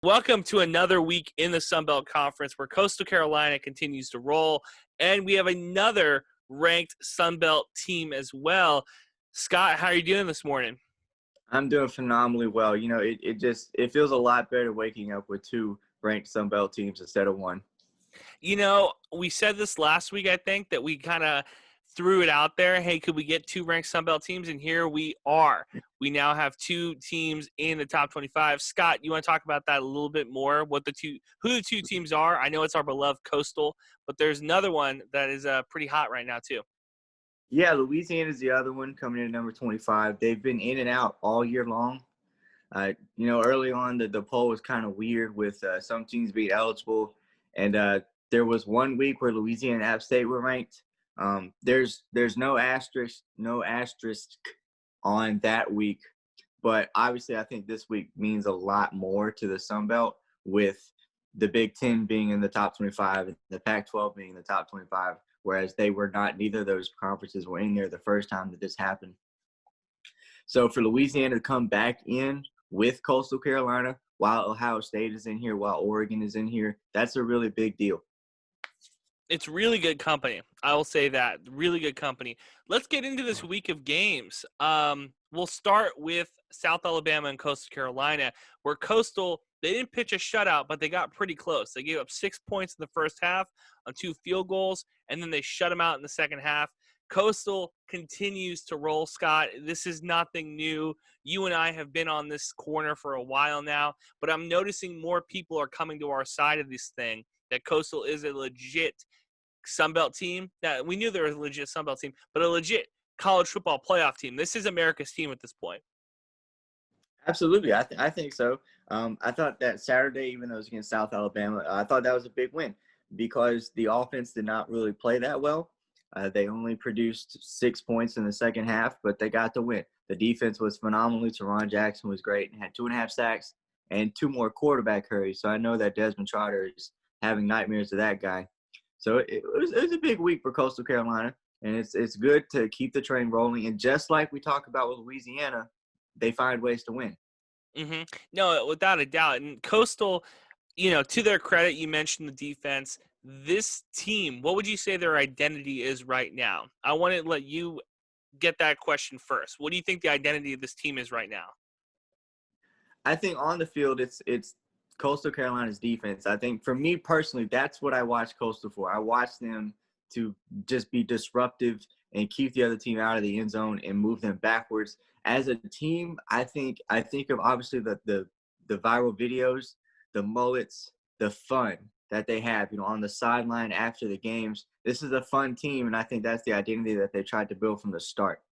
Welcome to another week in the Sun Belt Conference where Coastal Carolina continues to roll, and we have another ranked Sun Belt team as well. Scott, how are you doing this morning? I'm doing phenomenally well. It feels a lot better waking up with two ranked Sun Belt teams instead of one. We said this last week, I think, that we kind of threw it out there. Hey, could we get two ranked Sun Belt teams? And here we are. We now have two teams in the top 25. Scott, you want to talk about that a little bit more? Who the two teams are? I know it's our beloved Coastal, but there's another one that is pretty hot right now too. Yeah, Louisiana's the other one coming in at number 25. They've been in and out all year long. Early on, the poll was kind of weird with some teams being eligible. And there was 1 week where Louisiana and App State were ranked. There's no asterisk on that week. But obviously, I think this week means a lot more to the Sun Belt with the Big Ten being in the top 25 and the Pac-12 being in the top 25, whereas they were not. Neither of those conferences were in there the first time that this happened. So for Louisiana to come back in with Coastal Carolina while Ohio State is in here, while Oregon is in here, that's a really big deal. It's really good company. I will say that. Really good company. Let's get into this week of games. We'll start with South Alabama and Coastal Carolina, where Coastal, they didn't pitch a shutout, but they got pretty close. They gave up 6 points in the first half on 2 field goals, and then they shut them out in the second half. Coastal continues to roll, Scott. This is nothing new. You and I have been on this corner for a while now, but I'm noticing more people are coming to our side of this thing, that Coastal is a legit Sun Belt team. That we knew there was a legit Sun Belt team, but a legit college football playoff team. This is America's team at this point. Absolutely. I think so. I thought that Saturday, even though it was against South Alabama, I thought that was a big win because the offense did not really play that well. They only produced 6 points in the second half, but they got the win. The defense was phenomenal. Teron Jackson was great and had 2.5 sacks and 2 more quarterback hurries. So I know that Desmond Trotter is having nightmares of that guy. So it was a big week for Coastal Carolina, and it's good to keep the train rolling. And just like we talk about with Louisiana, they find ways to win. Mm-hmm. No, without a doubt. And Coastal, to their credit, you mentioned the defense. This team, what would you say their identity is right now? I want to let you get that question first. What do you think the identity of this team is right now? I think on the field, it's Coastal Carolina's defense. I think for me personally, that's what I watch Coastal for. I watch them to just be disruptive and keep the other team out of the end zone and move them backwards. As a team, I think of obviously the viral videos, the mullets, the fun that they have, on the sideline after the games. This is a fun team, and I think that's the identity that they tried to build from the start.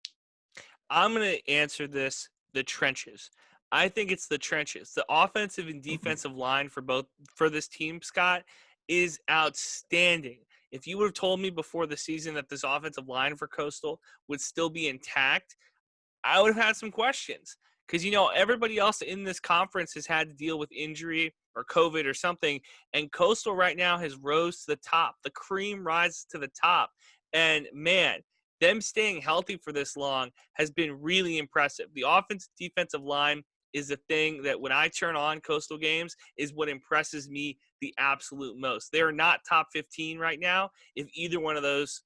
I'm going to answer this, the trenches. I think it's the trenches. The offensive and defensive line for this team, Scott, is outstanding. If you would have told me before the season that this offensive line for Coastal would still be intact, I would have had some questions. Because, everybody else in this conference has had to deal with injury or COVID or something, and Coastal right now has rose to the top. The cream rises to the top. And, man, them staying healthy for this long has been really impressive. The defensive line is the thing that when I turn on Coastal games is what impresses me the absolute most. They're not top 15 right now. If either one of those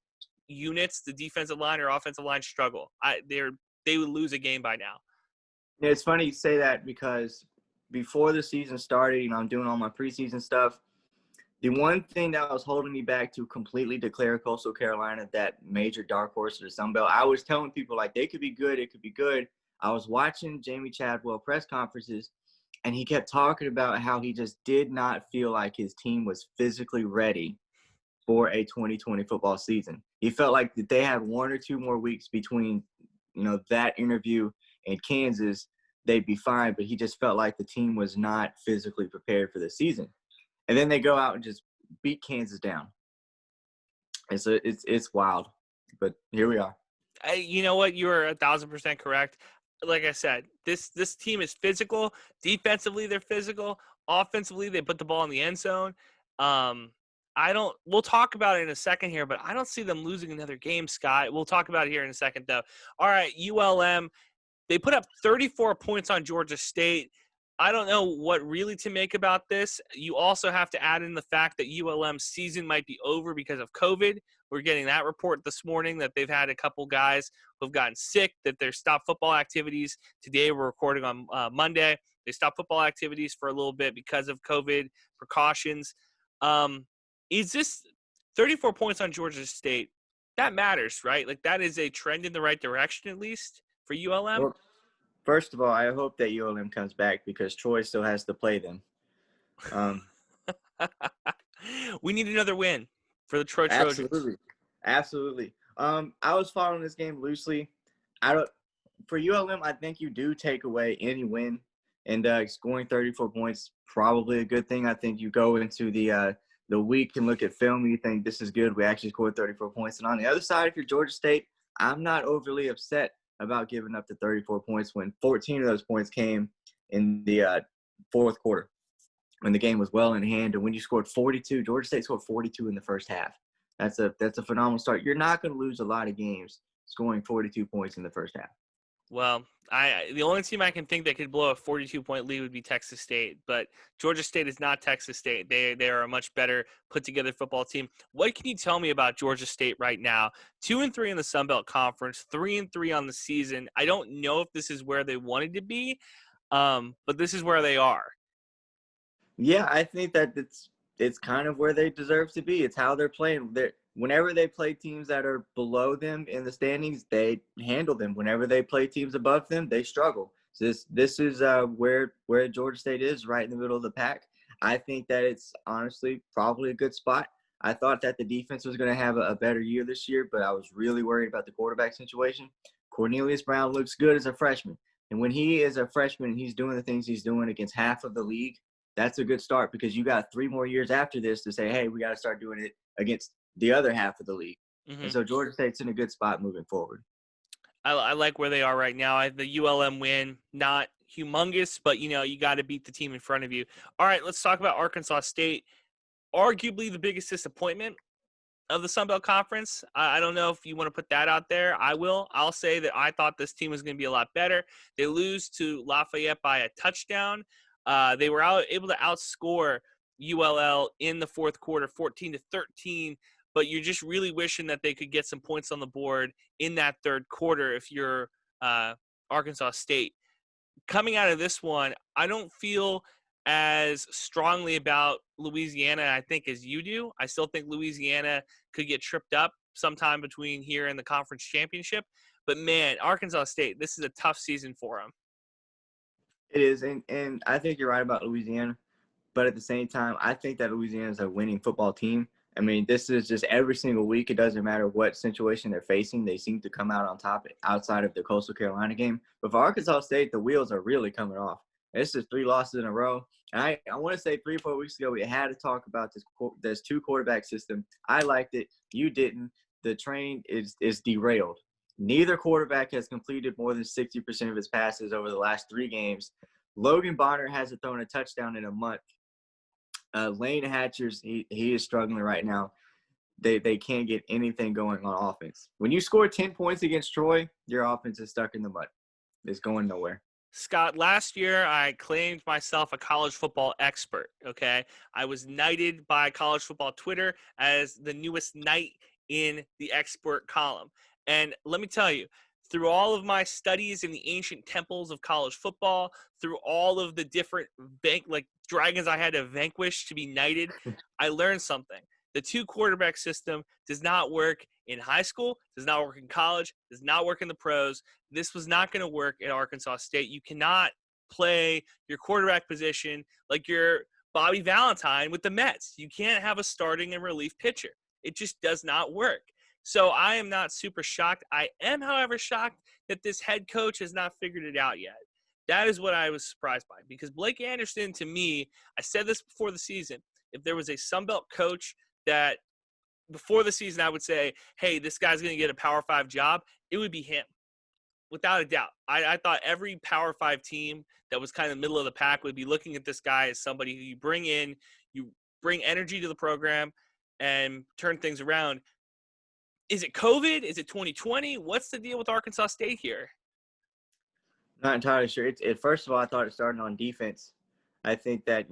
units, the defensive line or offensive line, struggle, they would lose a game by now. Yeah, it's funny you say that because before the season started, I'm doing all my preseason stuff. The one thing that was holding me back to completely declare Coastal Carolina that major dark horse of the Sun Belt, I was telling people they could be good, it could be good. I was watching Jamie Chadwell press conferences, and he kept talking about how he just did not feel like his team was physically ready for a 2020 football season. He felt like that they had 1 or 2 more weeks between, that interview and Kansas, they'd be fine, but he just felt like the team was not physically prepared for the season. And then they go out and just beat Kansas down. And so it's wild, but here we are. You know what? You are 1,000% correct. Like I said, this team is physical. Defensively, they're physical. Offensively, they put the ball in the end zone. We'll talk about it in a second here, but I don't see them losing another game, Scott. We'll talk about it here in a second, though. All right, ULM, they put up 34 points on Georgia State. I don't know what really to make about this. You also have to add in the fact that ULM's season might be over because of COVID. We're getting that report this morning that they've had a couple guys who've gotten sick, that they're stopped football activities. Today we're recording on Monday. They stopped football activities for a little bit because of COVID precautions. Is this 34 points on Georgia State? That matters, right? Like, that is a trend in the right direction, at least for ULM. Well, first of all, I hope that ULM comes back because Troy still has to play them. We need another win for the Troy Trojans. Absolutely. I was following this game loosely. For ULM, I think you do take away any win, and scoring 34 points probably a good thing. I think you go into the week and look at film and you think this is good. We actually scored 34 points. And on the other side, if you're Georgia State, I'm not overly upset about giving up the 34 points when 14 of those points came in the fourth quarter when the game was well in hand. And when you scored 42, Georgia State scored 42 in the first half. That's a phenomenal start. You're not going to lose a lot of games scoring 42 points in the first half. Well, the only team I can think that could blow a 42-point lead would be Texas State, but Georgia State is not Texas State. They are a much better put-together football team. What can you tell me about Georgia State right now? 2-3 in the Sun Belt Conference, 3-3 on the season. I don't know if this is where they wanted to be, but this is where they are. Yeah, I think that it's kind of where they deserve to be. It's how they're playing. Whenever they play teams that are below them in the standings, they handle them. Whenever they play teams above them, they struggle. So this is where Georgia State is, right in the middle of the pack. I think that it's honestly probably a good spot. I thought that the defense was going to have a better year this year, but I was really worried about the quarterback situation. Cornelius Brown looks good as a freshman. And when he is a freshman and he's doing the things he's doing against half of the league, that's a good start because you got 3 more years after this to say, hey, we got to start doing it against the other half of the league. Mm-hmm. And so Georgia State's in a good spot moving forward. I like where they are right now. The ULM win, not humongous, but, you got to beat the team in front of you. All right, let's talk about Arkansas State. Arguably the biggest disappointment of the Sun Belt Conference. I don't know if you want to put that out there. I will. I'll say that I thought this team was going to be a lot better. They lose to Lafayette by a touchdown. They were able to outscore ULL in the fourth quarter, 14-13. But you're just really wishing that they could get some points on the board in that third quarter if you're Arkansas State. Coming out of this one, I don't feel as strongly about Louisiana, I think, as you do. I still think Louisiana could get tripped up sometime between here and the conference championship. But, man, Arkansas State, this is a tough season for them. It is, and I think you're right about Louisiana. But at the same time, I think that Louisiana is a winning football team. I mean, this is just every single week. It doesn't matter what situation they're facing. They seem to come out on top outside of the Coastal Carolina game. But for Arkansas State, the wheels are really coming off. It's just 3 losses in a row. And I want to say 3 or 4 weeks ago, we had to talk about this 2-quarterback system. I liked it. You didn't. The train is derailed. Neither quarterback has completed more than 60% of his passes over the last 3 games. Logan Bonner hasn't thrown a touchdown in a month. Lane Hatchers, he is struggling right now. They can't get anything going on offense. When you score 10 points against Troy, your offense is stuck in the mud. It's going nowhere. Scott, last year I claimed myself a college football expert, okay? I was knighted by college football Twitter as the newest knight in the expert column. And let me tell you, through all of my studies in the ancient temples of college football, through all of the different dragons I had to vanquish to be knighted, I learned something. The 2-quarterback system does not work in high school, does not work in college, does not work in the pros. This was not going to work at Arkansas State. You cannot play your quarterback position like you're Bobby Valentine with the Mets. You can't have a starting and relief pitcher. It just does not work. So I am not super shocked. I am, however, shocked that this head coach has not figured it out yet. That is what I was surprised by, because Blake Anderson, to me, I said this before the season, if there was a Sun Belt coach that before the season I would say, hey, this guy's going to get a Power 5 job, it would be him, without a doubt. I thought every Power 5 team that was kind of middle of the pack would be looking at this guy as somebody who you bring in, you bring energy to the program and turn things around. Is it COVID? Is it 2020? What's the deal with Arkansas State here? Not entirely sure. First of all, I thought it started on defense. I think that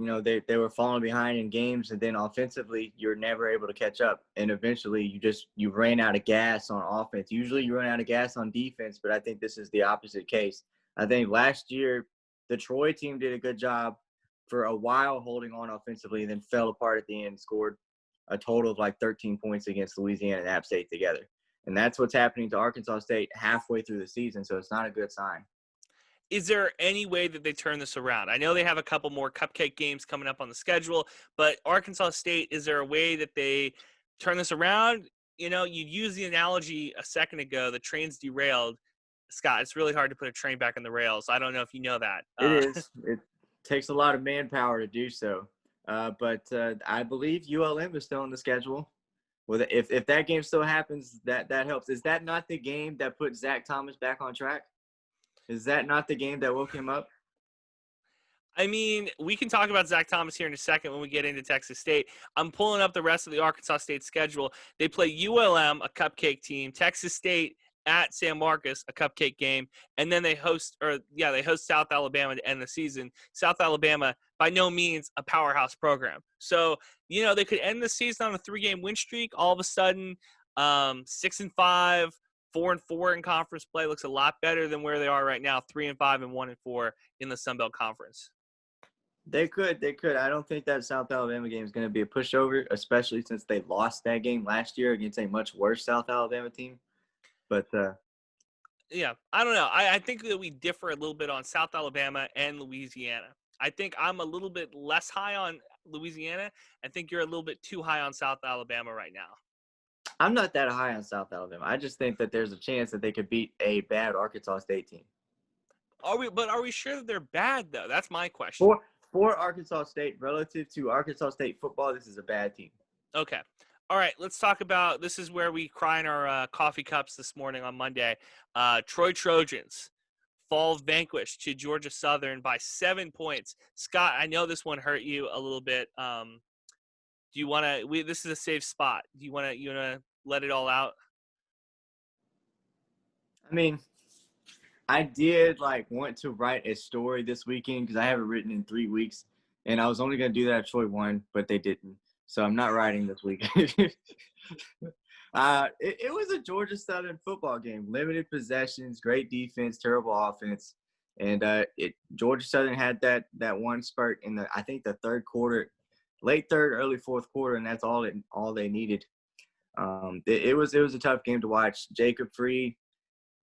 they were falling behind in games, and then offensively, you're never able to catch up. And eventually, you ran out of gas on offense. Usually, you run out of gas on defense, but I think this is the opposite case. I think last year, the Troy team did a good job for a while holding on offensively, then fell apart at the end and scored a total of like 13 points against Louisiana and App State together. And that's what's happening to Arkansas State halfway through the season, so it's not a good sign. Is there any way that they turn this around? I know they have a couple more cupcake games coming up on the schedule, but Arkansas State, is there a way that they turn this around? You used the analogy a second ago, the train's derailed. Scott, it's really hard to put a train back on the rails. I don't know if you know that. It is. It takes a lot of manpower to do so. But I believe ULM is still on the schedule. Well, if that game still happens, that helps. Is that not the game that put Zach Thomas back on track? Is that not the game that woke him up? I mean, we can talk about Zach Thomas here in a second when we get into Texas State. I'm pulling up the rest of the Arkansas State schedule. They play ULM, a cupcake team, Texas State at San Marcos, a cupcake game, and then they host South Alabama to end the season. South Alabama, by no means a powerhouse program. So, they could end the season on a 3-game win streak. All of a sudden, 6-5, 4-4 in conference play looks a lot better than where they are right now, 3-5 and 1-4 in the Sun Belt Conference. They could. I don't think that South Alabama game is going to be a pushover, especially since they lost that game last year against a much worse South Alabama team. But yeah, I don't know. I think that we differ a little bit on South Alabama and Louisiana. I think I'm a little bit less high on Louisiana. I think you're a little bit too high on South Alabama right now. I'm not that high on South Alabama. I just think that there's a chance that they could beat a bad Arkansas State team. Are we sure that they're bad, though? That's my question. For Arkansas State, relative to Arkansas State football, this is a bad team. Okay. All right, let's talk about – this is where we cry in our coffee cups this morning on Monday. Troy Trojans fall vanquished to Georgia Southern by 7 points. Scott, I know this one hurt you a little bit. Do you want to – this is a safe spot. Do you want to let it all out? I mean, I did want to write a story this weekend because I haven't written in 3 weeks, and I was only going to do that if Troy won, but they didn't. So I'm not writing this weekend. It was a Georgia Southern football game. Limited possessions, great defense, terrible offense, and Georgia Southern had that one spurt in I think the third quarter, late third, early fourth quarter, and that's all they needed. It was a tough game to watch. Jacob Free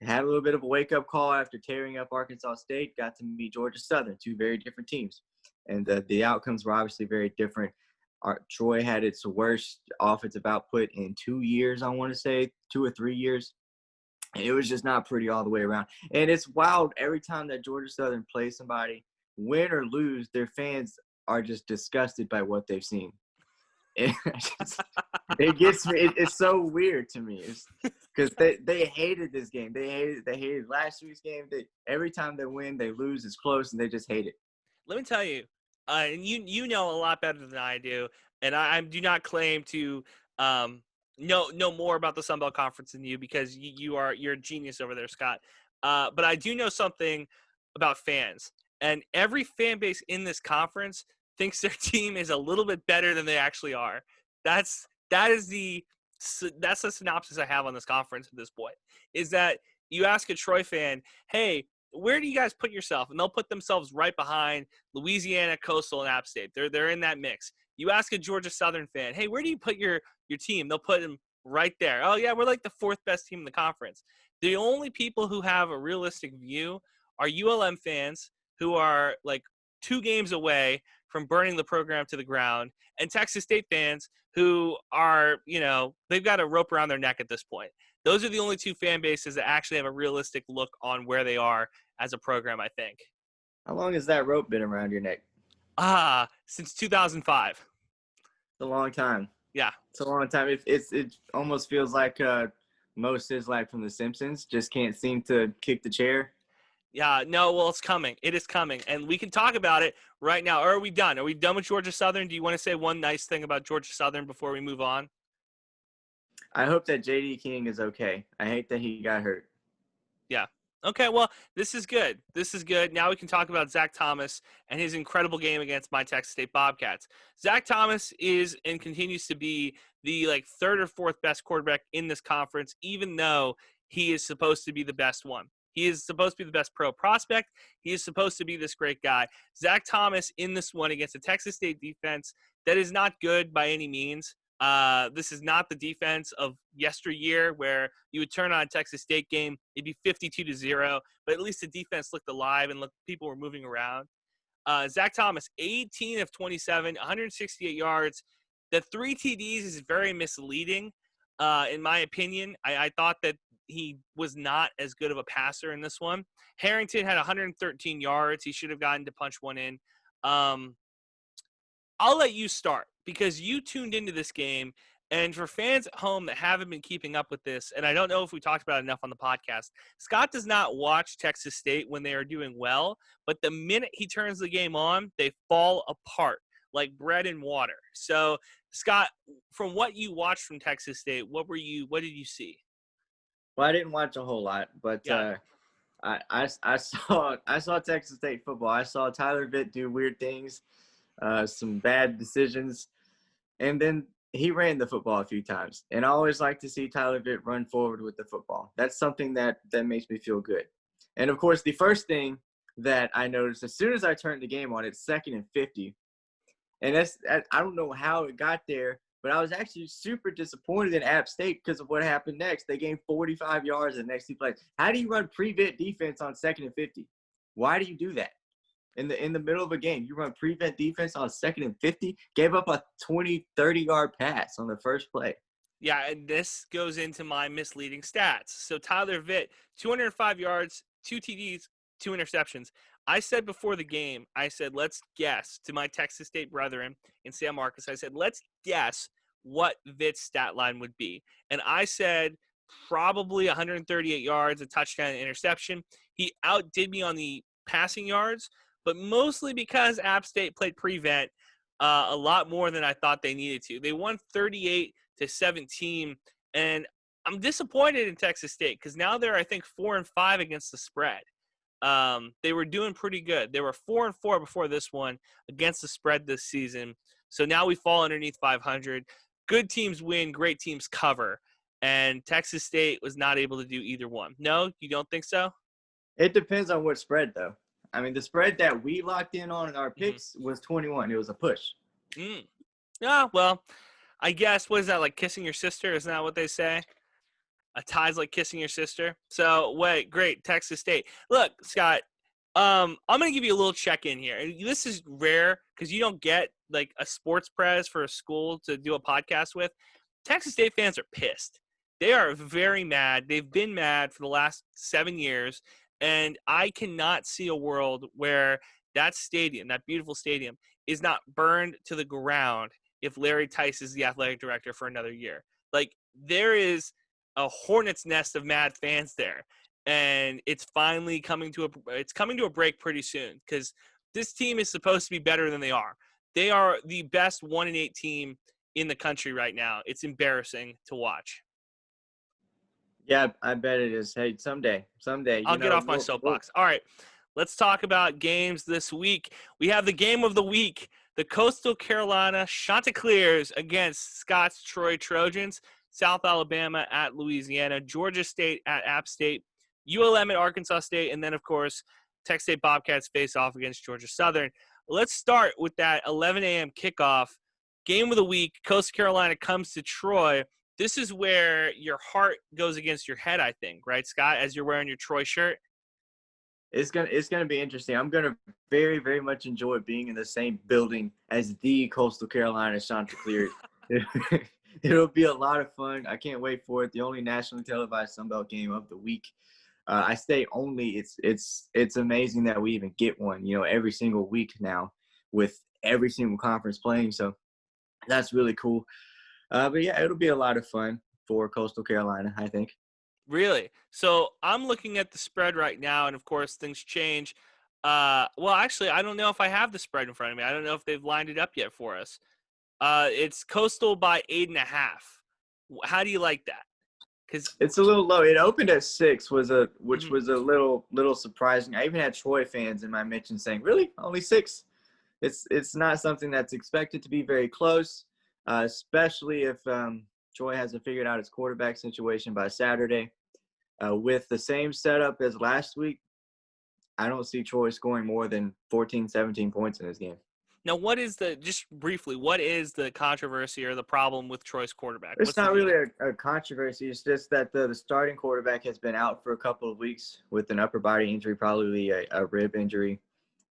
had a little bit of a wake-up call after tearing up Arkansas State, got to meet Georgia Southern, two very different teams. And the outcomes were obviously very different. Troy had its worst offensive output in 2 years, I want to say, 2 or 3 years. And it was just not pretty all the way around. And it's wild every time that Georgia Southern plays somebody, win or lose, their fans are just disgusted by what they've seen. It gets me. It's so weird to me. Because they hated this game. They hated last week's game. Every time they win, they lose. It's close, and they just hate it. Let me tell you, and you know a lot better than I do, and I do not claim to know more about the Sun Belt Conference than you because you're a genius over there, Scott. But I do know something about fans, and every fan base in this conference thinks their team is a little bit better than they actually are. That's the synopsis I have on this conference at this point, is that you ask a Troy fan, hey, where do you guys put yourself? And they'll put themselves right behind Louisiana, Coastal, and App State. They're in that mix. You ask a Georgia Southern fan, hey, where do you put your team? They'll put them right there. Oh, yeah, we're like the 4th best team in the conference. The only people who have a realistic view are ULM fans who are like 2 games away from burning the program to the ground, and Texas State fans who are, they've got a rope around their neck at this point. Those are the only 2 fan bases that actually have a realistic look on where they are as a program, I think. How long has that rope been around your neck? Since 2005. It's a long time. Yeah. It's a long time. It almost feels like Moe Szyslak from The Simpsons just can't seem to kick the chair. Yeah, no, well, it's coming. It is coming. And we can talk about it right now. Or are we done? Are we done with Georgia Southern? Do you want to say one nice thing about Georgia Southern before we move on? I hope that J.D. King is okay. I hate that he got hurt. Yeah, Okay, well, this is good. This is good. Now we can talk about Zach Thomas and his incredible game against my Texas State Bobcats. Zach Thomas is and continues to be the third or fourth best quarterback in this conference, even though he is supposed to be the best one. He is supposed to be the best pro prospect. He is supposed to be this great guy. Zach Thomas in this one against a Texas State defense that is not good by any means. This is not the defense of yesteryear where you would turn on a Texas State game, it'd be 52-0, but at least the defense looked alive and people were moving around. Zach Thomas, 18 of 27, 168 yards. The 3 TDs is very misleading, in my opinion. I thought that he was not as good of a passer in this one. Harrington had 113 yards. He should have gotten to punch one in. I'll let you start because you tuned into this game. And for fans at home that haven't been keeping up with this, and I don't know if we talked about it enough on the podcast, Scott does not watch Texas State when they are doing well, but the minute he turns the game on, they fall apart like bread and water. So, Scott, from what you watched from Texas State, what did you see? Well, I didn't watch a whole lot, but Yeah. I saw Texas State football. I saw Tyler Vitt do weird things, some bad decisions, and then he ran the football a few times. And I always like to see Tyler Vitt run forward with the football. That's something that makes me feel good. And of course, the first thing that I noticed as soon as I turned the game on, it's 2nd and 50. And I don't know how it got there, but I was actually super disappointed in App State because of what happened next. They gained 45 yards in the next 2 plays. How do you run prevent defense on 2nd and 50? Why do you do that? In the middle of a game, you run prevent defense on 2nd and 50, gave up a 20, 30-yard pass on the first play. Yeah, and this goes into my misleading stats. So Tyler Vitt, 205 yards, 2 TDs, 2 interceptions. I said before the game, I said, let's guess to my Texas State brethren in San Marcos. I said, let's guess what Vitt's stat line would be. And I said probably 138 yards, a touchdown, and interception. He outdid me on the passing yards, but mostly because App State played prevent a lot more than I thought they needed to. They won 38-17, and I'm disappointed in Texas State because now they're, I think, 4-5 against the spread. They were doing pretty good. They were 4-4 before this one against the spread this season. So now we fall underneath 500. Good teams win, great teams cover, and Texas State was not able to do either one. No, you don't think so? It depends on what spread, though. I mean, the spread that we locked in on in our picks was 21. It was a push. Yeah, well, I guess, what is that, like kissing your sister? Isn't that what they say? A tie's like kissing your sister. So, wait, great, Texas State. Look, Scott, I'm going to give you a little check-in here. And this is rare because you don't get, like, a sports press for a school to do a podcast with. Texas State fans are pissed. They are very mad. They've been mad for the last 7 years. And I cannot see a world where that stadium, that beautiful stadium, is not burned to the ground if Larry Tice is the athletic director for another year. Like, there is a hornet's nest of mad fans there. And it's finally coming to a break pretty soon because this team is supposed to be better than they are. They are the best 1-8 team in the country right now. It's embarrassing to watch. Yeah, I bet it is. Hey, someday. I'll get off my soapbox. All right, let's talk about games this week. We have the game of the week, the Coastal Carolina Chanticleers against Scott's Troy Trojans, South Alabama at Louisiana, Georgia State at App State, ULM at Arkansas State, and then, of course, Texas State Bobcats face off against Georgia Southern. Let's start with that 11 a.m. kickoff. Game of the week, Coastal Carolina comes to Troy. This is where your heart goes against your head, I think, right, Scott, as you're wearing your Troy shirt? It's gonna be interesting. I'm gonna very, very much enjoy being in the same building as the Coastal Carolina Chanticleer. It'll be a lot of fun. I can't wait for it. The only nationally televised Sunbelt game of the week. I say only. It's amazing that we even get one. Every single week now, with every single conference playing. So that's really cool. But yeah, it'll be a lot of fun for Coastal Carolina, I think. Really? So I'm looking at the spread right now, and of course things change. Well, actually, I don't know if I have the spread in front of me. I don't know if they've lined it up yet for us. It's Coastal by 8.5. How do you like that? Because It's a little low. It opened at 6, which was a little surprising. I even had Troy fans in my mention saying, "Really, only 6?" It's not something that's expected to be very close, especially if Troy hasn't figured out his quarterback situation by Saturday. With the same setup as last week, I don't see Troy scoring more than 14, 17 points in this game. now, just briefly, what is the controversy or the problem with Troy's quarterback? It's What's the not deal? really a controversy. It's just that the starting quarterback has been out for a couple of weeks with an upper body injury, probably a rib injury.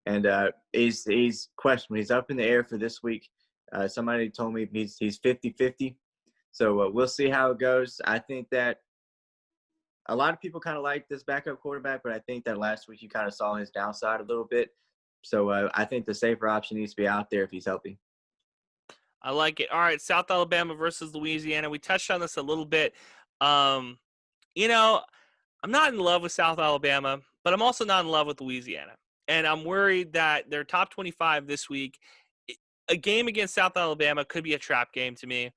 And he's questionable. He's up in the air for this week. Somebody told me he's 50-50. So we'll see how it goes. I think that a lot of people kind of like this backup quarterback, but I think that last week you kind of saw his downside a little bit. So I think the safer option needs to be out there if he's healthy. I like it. All right, South Alabama versus Louisiana. We touched on this a little bit. You know, I'm not in love with South Alabama, but I'm also not in love with Louisiana. And I'm worried that they're top 25 this week. A game against South Alabama could be a trap game to me.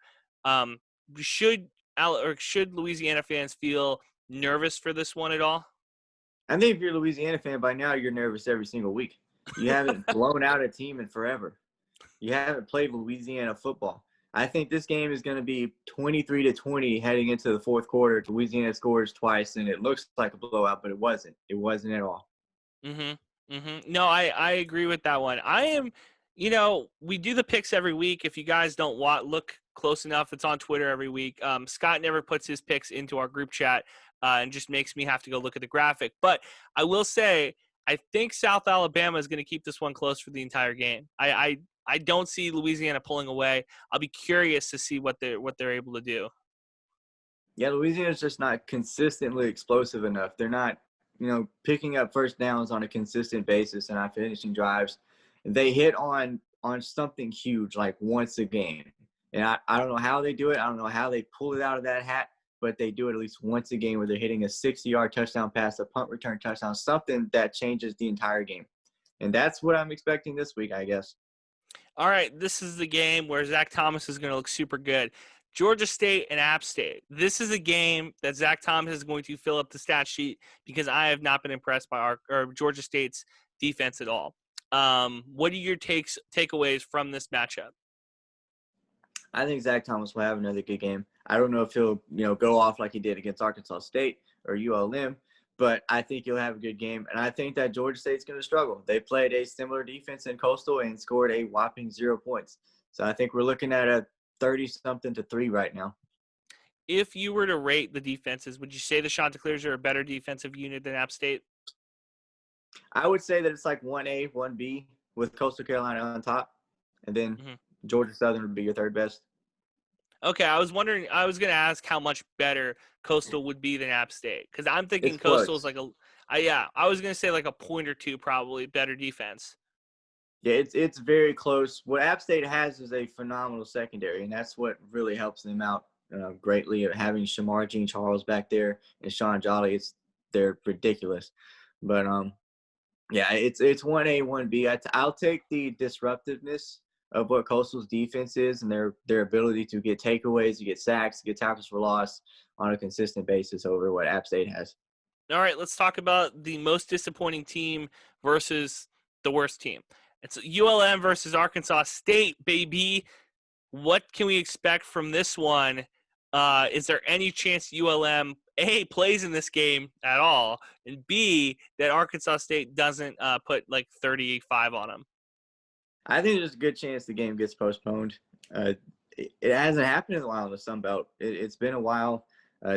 Um, should Louisiana fans feel nervous for this one at all? I think if you're a Louisiana fan by now, you're nervous every single week. You haven't blown out a team in forever. You haven't played Louisiana football. I think this game is going to be 23-20 heading into the fourth quarter. Louisiana scores twice, and it looks like a blowout, but it wasn't. It wasn't at all. No, I agree with that one. I am, we do the picks every week. If you guys don't look close enough, it's on Twitter every week. Scott never puts his picks into our group chat and just makes me have to go look at the graphic. But I will say, I think South Alabama is going to keep this one close for the entire game. I don't see Louisiana pulling away. I'll be curious to see what they're able to do. Yeah, Louisiana's just not consistently explosive enough. They're not, picking up first downs on a consistent basis and not finishing drives. They hit on something huge like once a game. And I don't know how they do it. I don't know how they pull it out of that hat, but they do it at least once a game where they're hitting a 60-yard touchdown pass, a punt return touchdown, something that changes the entire game. And that's what I'm expecting this week, I guess. All right, this is the game where Zach Thomas is going to look super good. Georgia State and App State. This is a game that Zach Thomas is going to fill up the stat sheet because I have not been impressed by Georgia State's defense at all. What are your takeaways from this matchup? I think Zach Thomas will have another good game. I don't know if he'll, go off like he did against Arkansas State or ULM, but I think he'll have a good game. And I think that Georgia State's going to struggle. They played a similar defense in Coastal and scored a whopping 0 points. So I think we're looking at a 30-something to 3 right now. If you were to rate the defenses, would you say the Chanticleers are a better defensive unit than App State? I would say that it's like 1A, 1B with Coastal Carolina on top, and then Georgia Southern would be your third best. Okay, I was going to ask how much better Coastal would be than App State because I'm thinking It's Coastal is close. I was going to say like a point or two probably better defense. Yeah, it's very close. What App State has is a phenomenal secondary, and that's what really helps them out greatly. Having Shamar Jean-Charles back there and Sean Jolly, they're ridiculous. But yeah, it's 1A, 1B. I'll take the disruptiveness of what Coastal's defense is and their ability to get takeaways, to get sacks, to get tackles for loss on a consistent basis over what App State has. All right, let's talk about the most disappointing team versus the worst team. It's ULM versus Arkansas State, baby. What can we expect from this one? Is there any chance ULM, A, plays in this game at all, and B, that Arkansas State doesn't put like 35 on them? I think there's a good chance the game gets postponed. It hasn't happened in a while in the Sun Belt. It's been a while.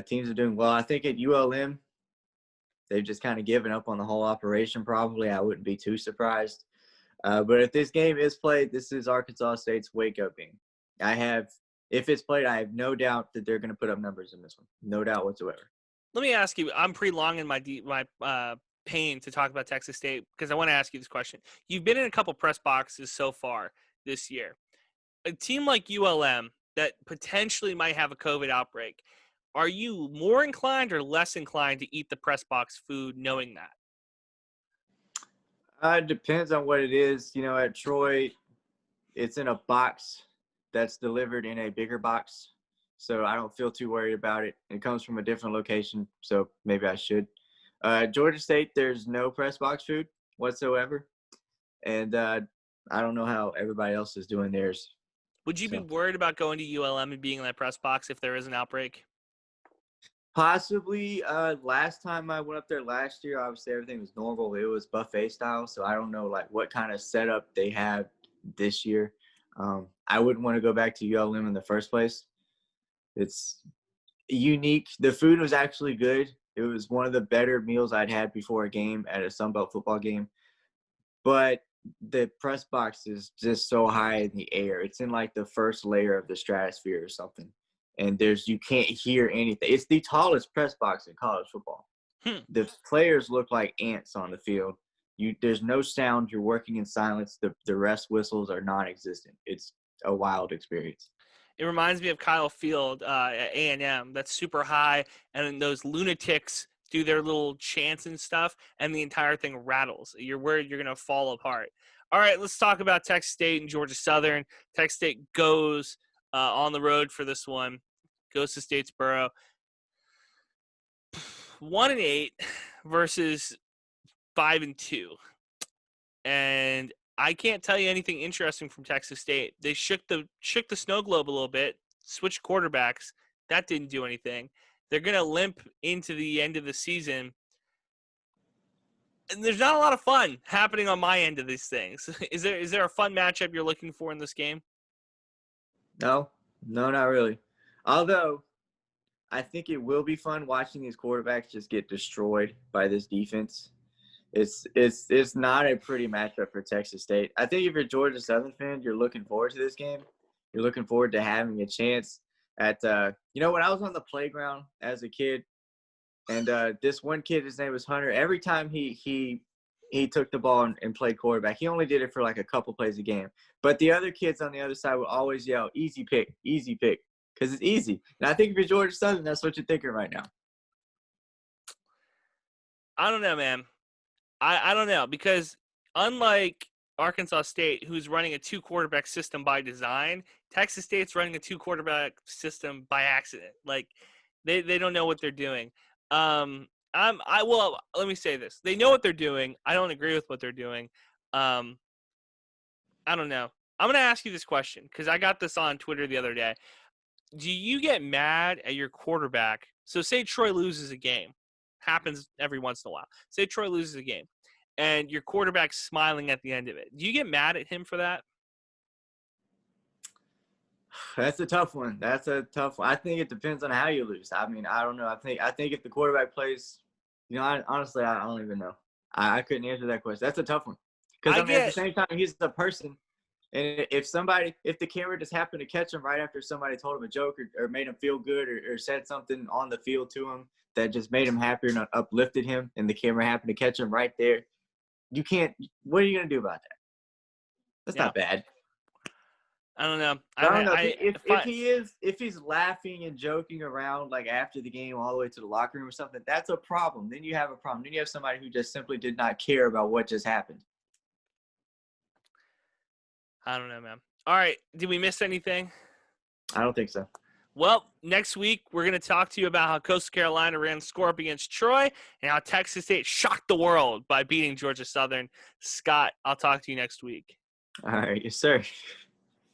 Teams are doing well. I think at ULM, they've just kind of given up on the whole operation probably. I wouldn't be too surprised. But if this game is played, this is Arkansas State's wake-up game. If it's played, I have no doubt that they're going to put up numbers in this one. No doubt whatsoever. Let me ask you, I'm pretty long in my pain to talk about Texas State because I want to ask you this question. You've been in a couple press boxes so far this year. A team like ULM that potentially might have a COVID outbreak, are you more inclined or less inclined to eat the press box food knowing that? It depends on what it is. At Troy, it's in a box that's delivered in a bigger box. so I don't feel too worried about it. It comes from a different location, so maybe I should. Georgia State, there's no press box food whatsoever, and I don't know how everybody else is doing theirs. Would you be So worried about going to ULM and being in that press box if there is an outbreak? possibly. Last time I went up there last year, obviously everything was normal. It was buffet style, so I don't know like what kind of setup they have this year. I wouldn't want to go back to ULM in the first place. It's unique. The food was actually good. It was one of the better meals I'd had before a game at a Sunbelt football game. But the press box is just so high in the air. It's in like the first layer of the stratosphere or something. And you can't hear anything. It's the tallest press box in college football. The players look like ants on the field. There's no sound. You're working in silence. The rest whistles are non-existent. It's a wild experience. It reminds me of Kyle Field at A&M. That's super high, and then those lunatics do their little chants and stuff, and the entire thing rattles. You're worried you're going to fall apart. All right, let's talk about Texas State and Georgia Southern. Texas State goes on the road for this one, goes to Statesboro. 1-8 versus 5-2. And I can't tell you anything interesting from Texas State. They shook the snow globe a little bit, switched quarterbacks. That didn't do anything. They're going to limp into the end of the season. And there's not a lot of fun happening on my end of these things. Is there a fun matchup you're looking for in this game? No, not really. Although I think it will be fun watching these quarterbacks just get destroyed by this defense. It's not a pretty matchup for Texas State. I think if you're a Georgia Southern fan, you're looking forward to this game. You're looking forward to having a chance at when I was on the playground as a kid, and this one kid, his name was Hunter. Every time he took the ball and played quarterback, he only did it for like a couple plays a game. But the other kids on the other side would always yell, "Easy pick, because it's easy. And I think if you're Georgia Southern, that's what you're thinking right now. I don't know, man. I don't know, because unlike Arkansas State, who's running a two-quarterback system by design, Texas State's running a two-quarterback system by accident. Like, they don't know what they're doing. Let me say this. They know what they're doing. I don't agree with what they're doing. I don't know. I'm going to ask you this question because I got this on Twitter the other day. Do you get mad at your quarterback? So say Troy loses a game. Happens every once in a while. Say Troy loses a game, and your quarterback's smiling at the end of it. Do you get mad at him for that? That's a tough one. I think it depends on how you lose. I mean, I don't know. I think if the quarterback plays, honestly, I don't even know. I couldn't answer that question. That's a tough one. Because at the same time, he's the person. And if the camera just happened to catch him right after somebody told him a joke or made him feel good or said something on the field to him that just made him happier and uplifted him, and the camera happened to catch him right there, what are you going to do about that? That's not bad. I don't know. I don't know. If he's laughing and joking around like after the game all the way to the locker room or something, that's a problem. Then you have a problem. Then you have somebody who just simply did not care about what just happened. I don't know, man. All right. Did we miss anything? I don't think so. Well, next week, we're going to talk to you about how Coastal Carolina ran score up against Troy and how Texas State shocked the world by beating Georgia Southern. Scott, I'll talk to you next week. All right. Yes, sir.